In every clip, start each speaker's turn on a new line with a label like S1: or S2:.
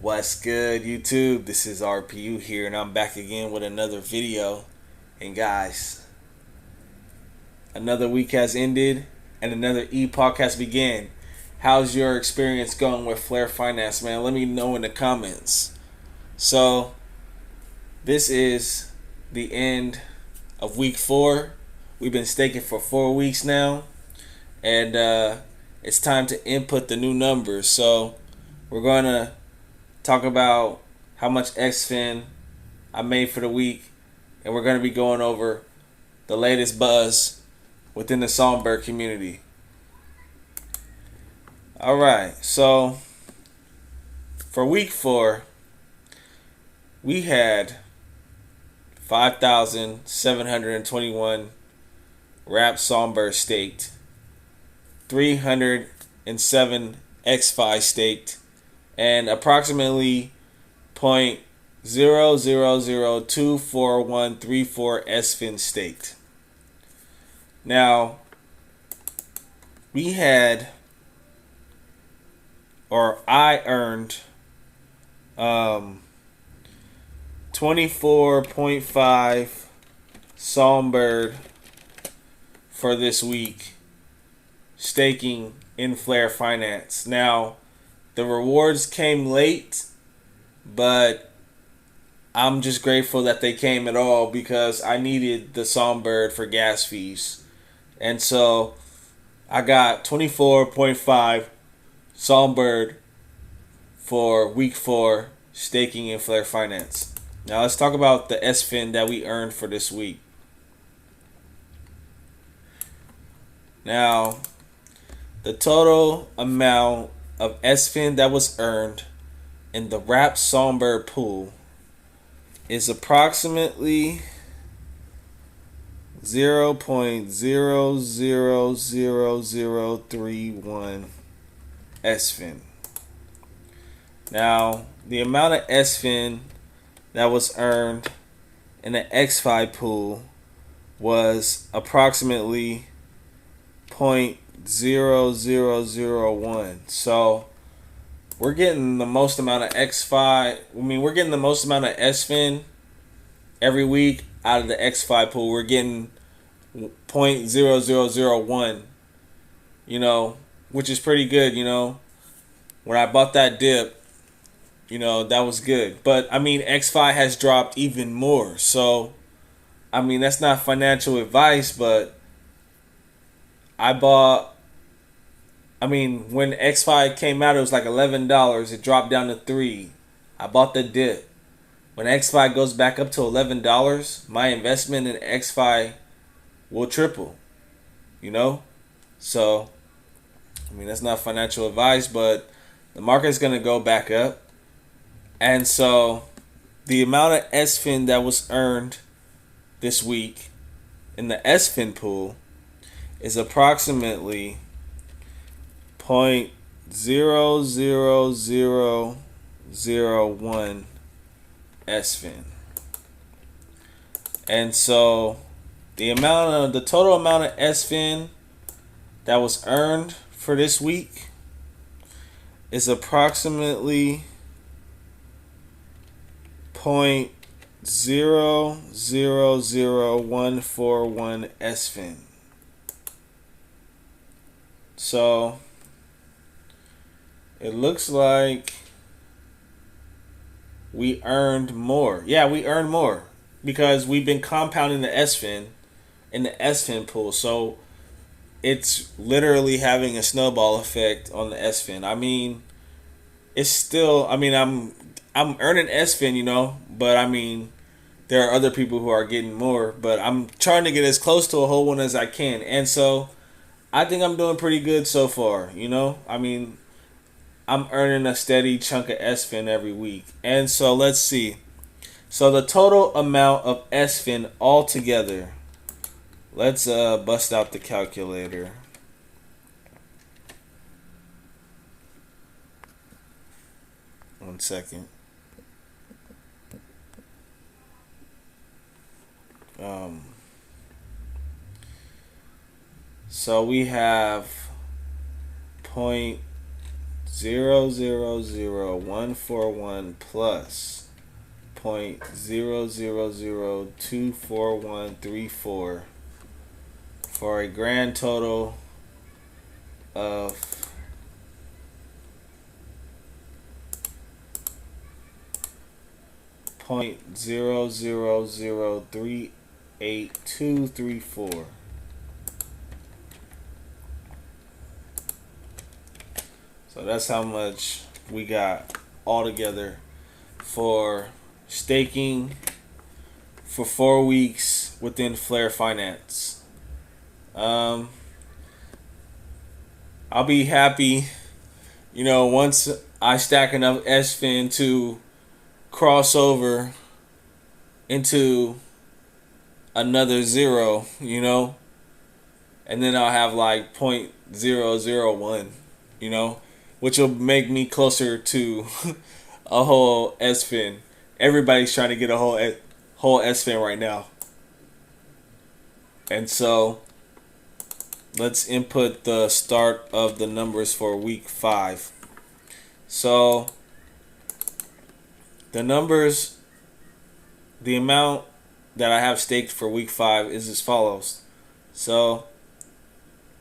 S1: What's good, YouTube? This is RPU here, and I'm back again with another video. And guys, another week has ended, and another epoch has begun. How's your experience going with Flare Finance, man? Let me know in the comments. So, this is the end of week 4. We've been staking for 4 weeks now, and it's time to input the new numbers. So, we're going to talk about how much XFIN I made for the week, and we're going to be going over the latest buzz within the Songbird community. Alright, so for week 4, we had 5,721 Wrap Songbird staked, 307 XFi staked, and approximately 0.0002434 SFIN staked. Now, I earned 24.5 Songbird for this week, staking in Flare Finance. Now, the rewards came late, but I'm just grateful that they came at all because I needed the Songbird for gas fees. And so I got 24.5 Songbird for week 4 staking in Flare Finance. Now let's talk about the SFIN that we earned for this week. Now, the total amount of SFIN that was earned in the Wrap Songbird pool is approximately 0.000031 SFIN. Now, the amount of SFIN that was earned in the XFi pool was approximately 0.0001. So we're getting the most amount of we're getting the most amount of SFIN every week out of the XFi pool. We're getting 0.0001, which is pretty good, When I bought that dip, that was good. But, XFi has dropped even more. So, that's not financial advice, but when XFi came out, it was like $11. It dropped down to $3. I bought the dip. When XFi goes back up to $11, my investment in XFi will triple. So, that's not financial advice, but the market's going to go back up. And so, the amount of SFIN that was earned this week in the SFIN pool is approximately 0.00001 SFIN. And so the total amount of SFIN that was earned for this week is approximately 0.000141 SFIN. So it looks like we earned more. Yeah, we earned more because we've been compounding the SFIN in the SFIN pool. So it's literally having a snowball effect on the SFIN. It's still, I'm earning SFIN, but there are other people who are getting more, but I'm trying to get as close to a whole one as I can. And so I think I'm doing pretty good so far, I'm earning a steady chunk of SFIN every week. And so let's see. So the total amount of SFIN altogether, let's bust out the calculator. One second. So we have .000141 plus 0.000024134 for a grand total of 0.000388234. So that's how much we got altogether for staking for 4 weeks within Flare Finance. I'll be happy, once I stack enough SFIN to cross over into another zero, and then I'll have like 0.001, which will make me closer to a whole SFIN. Everybody's trying to get a whole SFIN right now. And so let's input the start of the numbers for week 5. So the numbers, the amount that I have staked for week 5 is as follows. So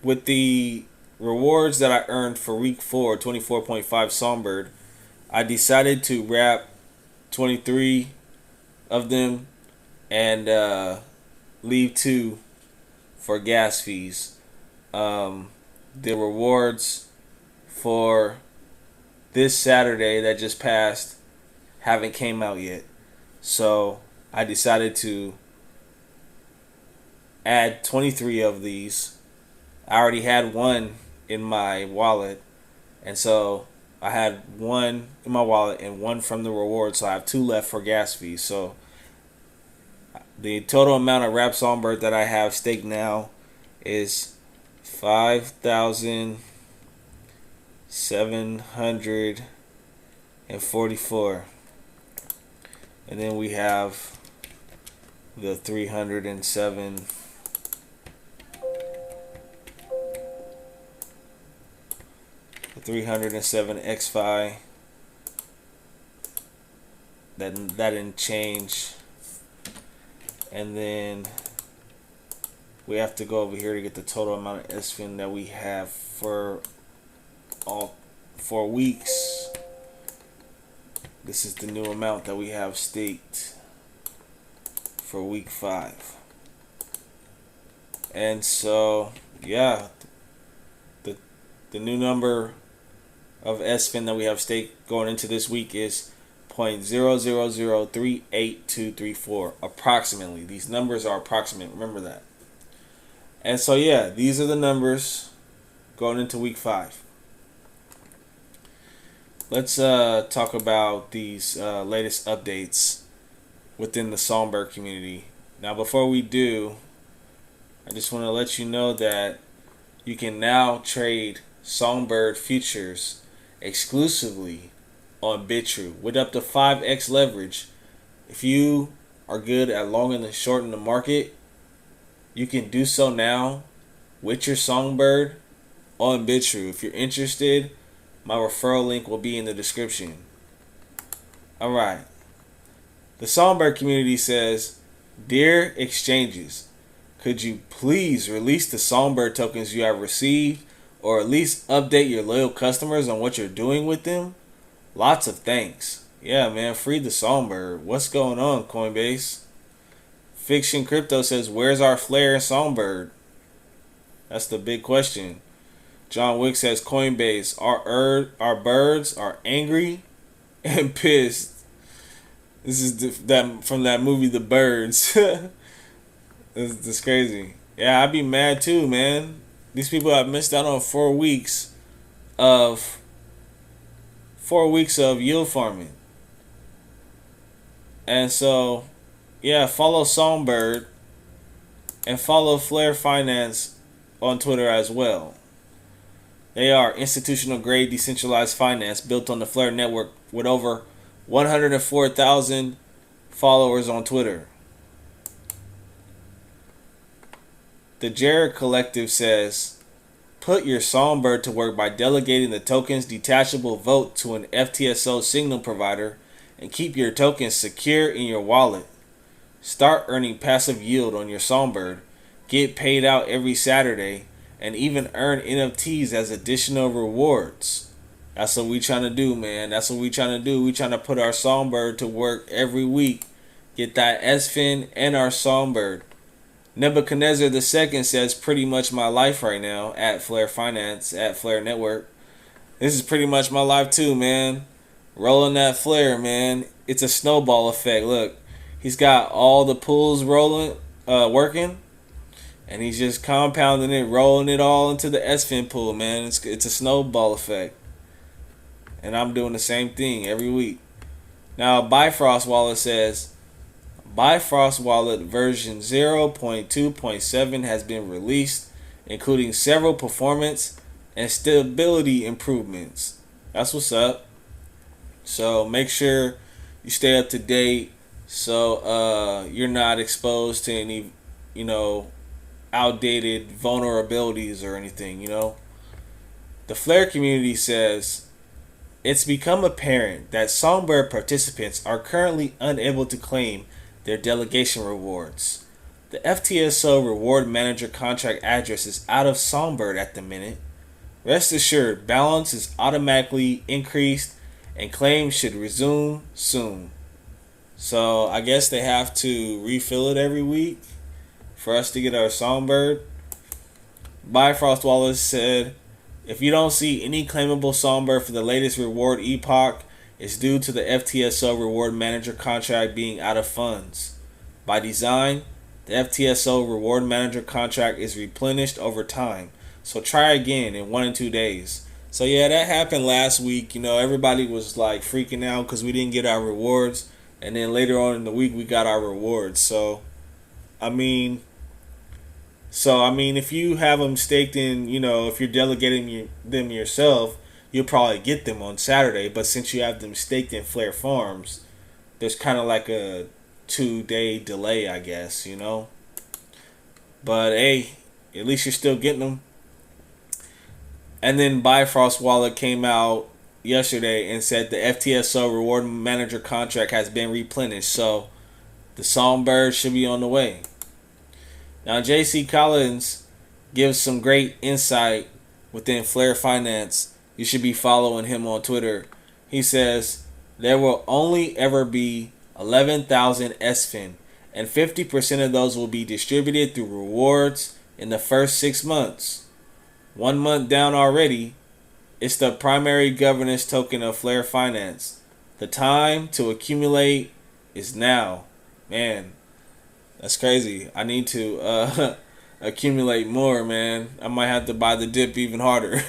S1: with the rewards that I earned for week 4, 24.5 Songbird, I decided to wrap 23 of them and leave 2 for gas fees. The rewards for this Saturday that just passed haven't came out yet, so I decided to add 23 of these. I already had 1 in my wallet, and so I had 1 in my wallet and 1 from the reward, so I have 2 left for gas fees. So the total amount of wrap Songbird that I have staked now is 5,744, and then we have the 307 XFi that didn't change, and then we have to go over here to get the total amount of SFIN that we have for all 4 weeks. This is the new amount that we have staked for week 5. And so, yeah, the new number of SFIN that we have staked going into this week is 0.000388234 approximately. These numbers are approximate, remember that. And so, yeah, these are the numbers going into week 5. Let's talk about these latest updates within the Songbird community. Now, before we do, I just want to let you know that you can now trade Songbird futures exclusively on Bitrue with up to 5x leverage. If you are good at long and short in the market, you can do so now with your Songbird on Bitrue. If you're interested, my referral link will be in the description. Alright. The Songbird community says, "Dear exchanges, could you please release the Songbird tokens you have received, or at least update your loyal customers on what you're doing with them? Lots of thanks." Yeah, man, free the Songbird. What's going on, Coinbase? Fiction Crypto says, "Where's our Flare and Songbird?" That's the big question. John Wick says, "Coinbase, our birds are angry and pissed." This is that from that movie, The Birds. This crazy. Yeah, I'd be mad too, man. These people have missed out on 4 weeks of yield farming. And so, yeah, follow Songbird and follow Flare Finance on Twitter as well. They are institutional grade decentralized finance built on the Flare network with over 104,000 followers on Twitter. The Jared Collective says, Put your Songbird to work by delegating the token's detachable vote to an FTSO signal provider and keep your tokens secure in your wallet. Start earning passive yield on your Songbird, get paid out every Saturday, and even earn NFTs as additional rewards. That's what we trying to do, man. That's what we trying to do. We trying to put our Songbird to work every week. Get that SFIN and our Songbird. Nebuchadnezzar II says pretty much my life right now at Flare Finance, at Flare Network. This is pretty much my life too, man. Rolling that Flare, man. It's a snowball effect. Look, he's got all the pools rolling, working, and he's just compounding it, rolling it all into the SFIN pool, man. It's a snowball effect. And I'm doing the same thing every week. Now, Bifrost Wallet says, Bifrost Wallet version 0.2.7 has been released, including several performance and stability improvements. That's what's up. So make sure you stay up to date so you're not exposed to any, outdated vulnerabilities or anything, The Flare community says, it's become apparent that Songbird participants are currently unable to claim their delegation rewards. The FTSO Reward Manager contract address is out of Songbird at the minute. Rest assured, balance is automatically increased and claims should resume soon. So I guess they have to refill it every week for us to get our Songbird. Bifrost Wallace said, if you don't see any claimable Songbird for the latest reward epoch, it's due to the FTSO Reward Manager contract being out of funds. By design, the FTSO Reward Manager contract is replenished over time, so try again in 1 and 2 days. So yeah, that happened last week. Everybody was like freaking out because we didn't get our rewards, and then later on in the week we got our rewards. So I mean, if you have them staked in, if you're delegating them yourself, you'll probably get them on Saturday. But since you have them staked in Flare Farms, there's kind of like a 2-day delay, I guess, But hey, at least you're still getting them. And then Bifrost Wallet came out yesterday and said the FTSO Reward Manager contract has been replenished. So the Songbird should be on the way. Now, JC Collins gives some great insight within Flare Finance. You should be following him on Twitter. He says, there will only ever be 11,000 SFIN, and 50% of those will be distributed through rewards in the first 6 months. 1 month down already, it's the primary governance token of Flare Finance. The time to accumulate is now. Man, that's crazy. I need to accumulate more, man. I might have to buy the dip even harder.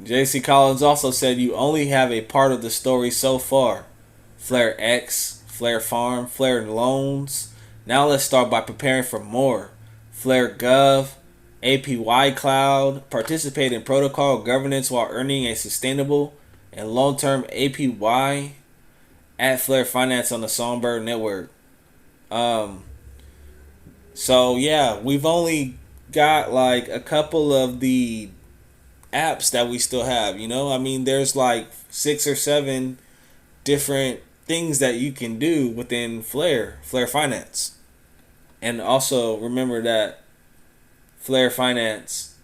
S1: JC Collins also said you only have a part of the story so far. Flare X, Flare Farm, Flare Loans. Now let's start by preparing for more. Flare Gov, APY Cloud. Participate in protocol governance while earning a sustainable and long-term APY at Flare Finance on the Songbird Network. So yeah, we've only got like a couple of the apps that we still have, there's like 6 or 7 different things that you can do within Flare Finance. And also remember that Flare Finance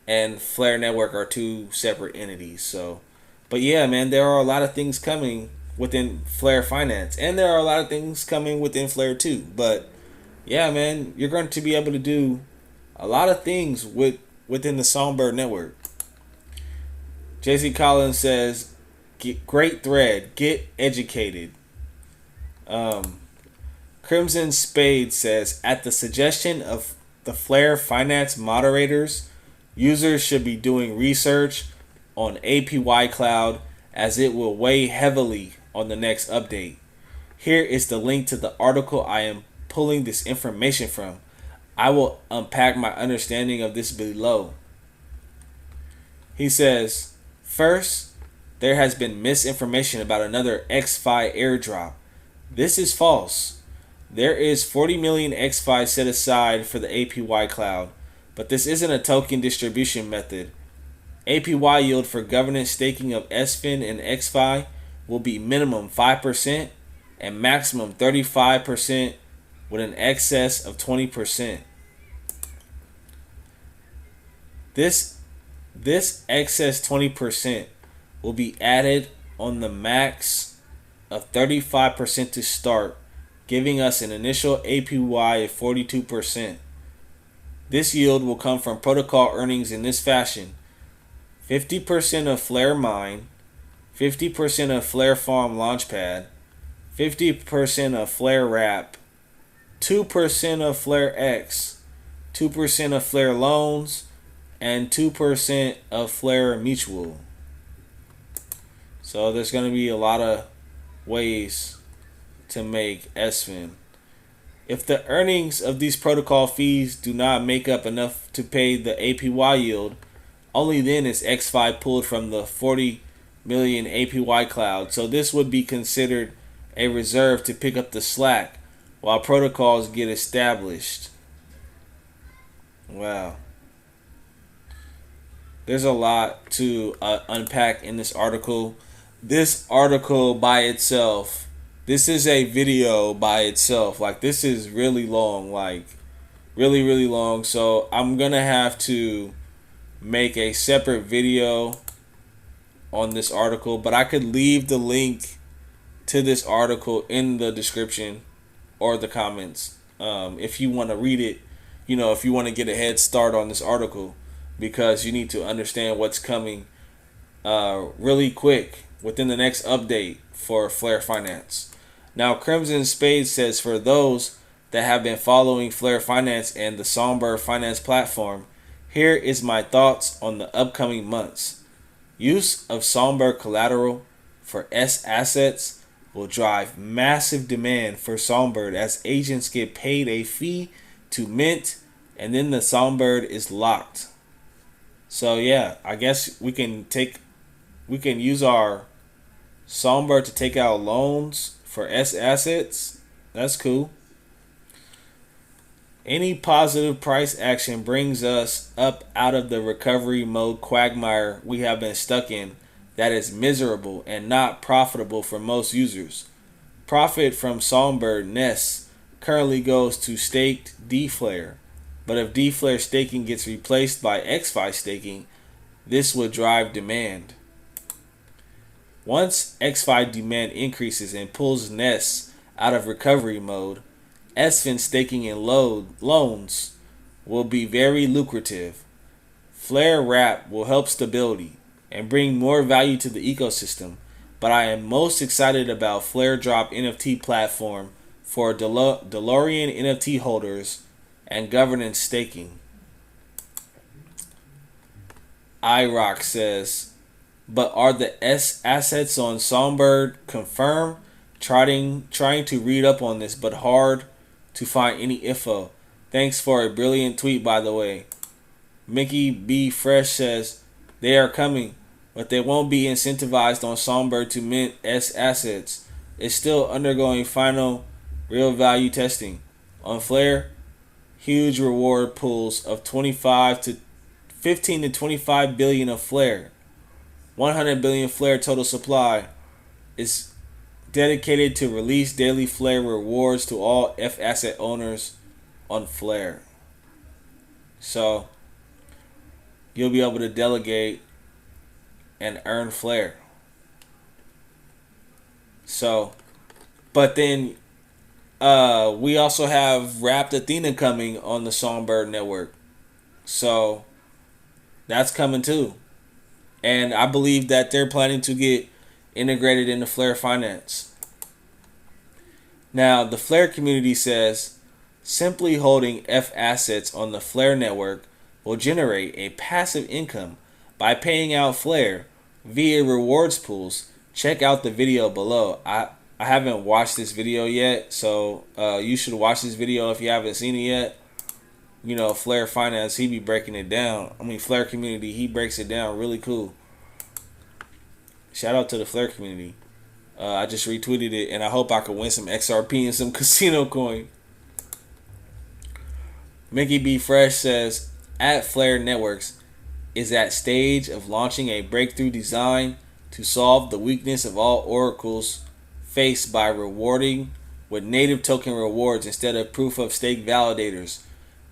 S1: and Flare Network are 2 separate entities. So, but yeah, man, there are a lot of things coming within Flare Finance, and there are a lot of things coming within Flare too. But yeah, man, you're going to be able to do a lot of things within the Songbird Network. JC Collins says, great thread, get educated. Crimson Spade says, at the suggestion of the Flare Finance moderators, users should be doing research on APY Cloud as it will weigh heavily on the next update. Here is the link to the article I am pulling this information from. I will unpack my understanding of this below. He says, first, there has been misinformation about another XFi airdrop. This is false. There is 40 million XFi set aside for the APY cloud. but this isn't a token distribution method. APY yield for governance staking of SFIN and XFi will be minimum 5% and maximum 35% with an excess of 20%. This excess 20% will be added on the max of 35% to start, giving us an initial APY of 42%. This yield will come from protocol earnings in this fashion: 50% of Flare Mine, 50% of Flare Farm Launchpad, 50% of Flare Wrap, 2% of Flare X, 2% of Flare Loans, and 2% of Flare Mutual. So there's going to be a lot of ways to make SFIN. If the earnings of these protocol fees do not make up enough to pay the APY yield, only then is XFi pulled from the 40 million APY cloud. So this would be considered a reserve to pick up the slack while protocols get established. Wow. There's a lot to unpack in this article. This article by itself, this is a video by itself. Like, this is really long, like really, really long. So I'm going to have to make a separate video on this article, but I could leave the link to this article in the description or the comments if you want to read it, if you want to get a head start on this article, because you need to understand what's coming really quick within the next update for Flare Finance. Now, Crimson Spade says, for those that have been following Flare Finance and the Songbird Finance platform, here is my thoughts on the upcoming months. Use of Songbird collateral for S assets will drive massive demand for Songbird as agents get paid a fee to mint, and then the Songbird is locked. So yeah, I guess we can use our Songbird to take out loans for S assets. That's cool. Any positive price action brings us up out of the recovery mode quagmire we have been stuck in that is miserable and not profitable for most users. Profit from Songbird nests currently goes to staked DFlare, but if DFlare staking gets replaced by XFi staking, this would drive demand. Once XFi demand increases and pulls nests out of recovery mode, SFIN staking and loans will be very lucrative. Flare Wrap will help stability and bring more value to the ecosystem, but I am most excited about Flare Drop NFT platform for DeLorean NFT holders and governance staking. iRock says, but are the S assets on Songbird confirmed? Trying to read up on this, but hard to find any info. Thanks for a brilliant tweet, by the way. Mickey B. Fresh says, they are coming, but they won't be incentivized on Songbird to mint S assets. It's still undergoing final real value testing. On Flare, huge reward pools of 15 to 25 billion of Flare. 100 billion Flare total supply is dedicated to release daily Flare rewards to all F asset owners on Flare. So you'll be able to delegate and earn Flare. So, but then we also have Wrapped Athena coming on the Songbird network. So that's coming too. And I believe that they're planning to get integrated into Flare Finance. Now, the Flare community says simply holding F assets on the Flare network will generate a passive income by paying out Flare via rewards pools. Check out the video below. I haven't watched this video yet, so you should watch this video if you haven't seen it yet. Flare Finance, he be breaking it down. Flare community, he breaks it down really cool. Shout out to the Flare community. I just retweeted it, and I hope I can win some XRP and some casino coin. Mickey B. Fresh says, at Flare Networks is at stage of launching a breakthrough design to solve the weakness of all oracles faced by rewarding with native token rewards instead of proof of stake validators.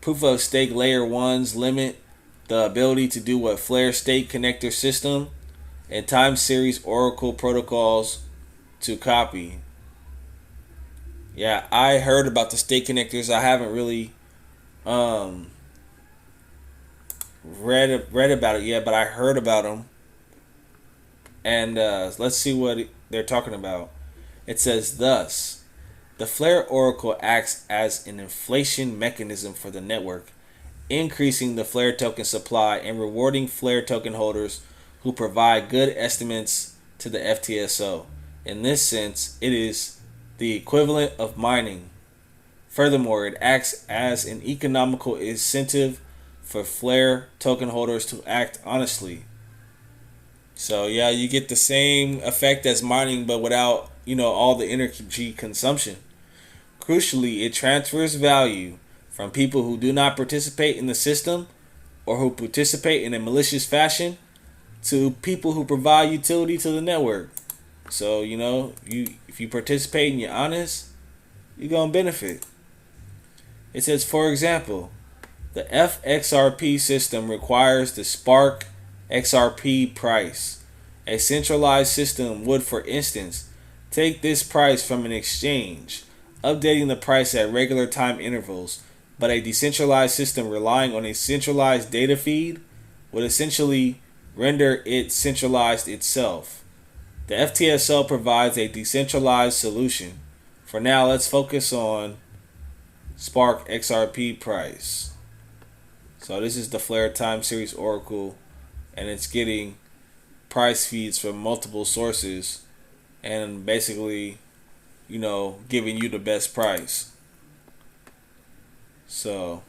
S1: Proof of stake layer 1s limit the ability to do what Flare Stake Connector System and time series oracle protocols to copy. Yeah, I heard about the stake connectors. I haven't really read about it yet, but I heard about them. And let's see what they're talking about. It says, thus, the Flare Oracle acts as an inflation mechanism for the network, increasing the Flare token supply and rewarding Flare token holders who provide good estimates to the FTSO. In this sense, it is the equivalent of mining. Furthermore, it acts as an economical incentive for Flare token holders to act honestly. So yeah, you get the same effect as mining, but without, all the energy consumption. Crucially, it transfers value from people who do not participate in the system or who participate in a malicious fashion to people who provide utility to the network. So, if you participate and you're honest, you're going to benefit. It says, for example, the FXRP system requires the Spark XRP price. A centralized system would, for instance, take this price from an exchange, updating the price at regular time intervals, but a decentralized system relying on a centralized data feed would essentially render it centralized itself. The FTSO provides a decentralized solution. For now, let's focus on Spark XRP price. So this is the Flare Time Series Oracle, and it's getting price feeds from multiple sources and basically, giving you the best price. So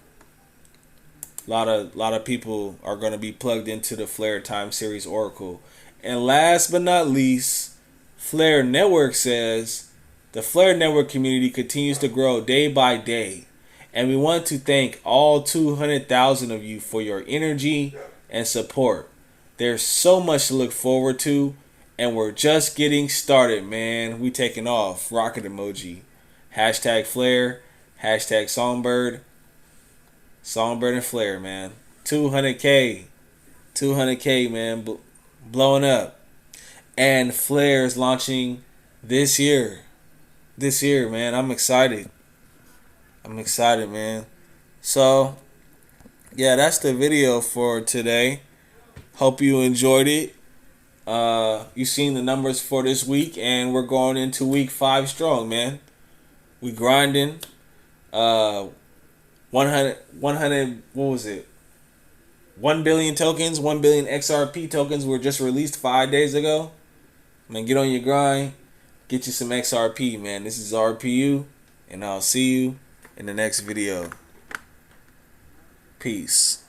S1: a lot of people are going to be plugged into the Flare Time Series Oracle. And last but not least, Flare Network says the Flare Network community continues to grow day by day, and we want to thank all 200,000 of you for your energy and support. There's so much to look forward to, and we're just getting started, man. We taking off. Rocket emoji. Hashtag Flare. Hashtag Songbird. Songbird and Flare, man. 200K. 200K, man. Blowing up. And Flare is launching this year. This year, man. I'm excited. Man. So, yeah, that's the video for today. Hope you enjoyed it. You've seen the numbers for this week, and we're going into week 5 strong, man. We grinding. 100, what was it? 1 billion tokens, 1 billion XRP tokens were just released 5 days ago. Man, get on your grind. Get you some XRP, man. This is RPU, and I'll see you in the next video. Peace.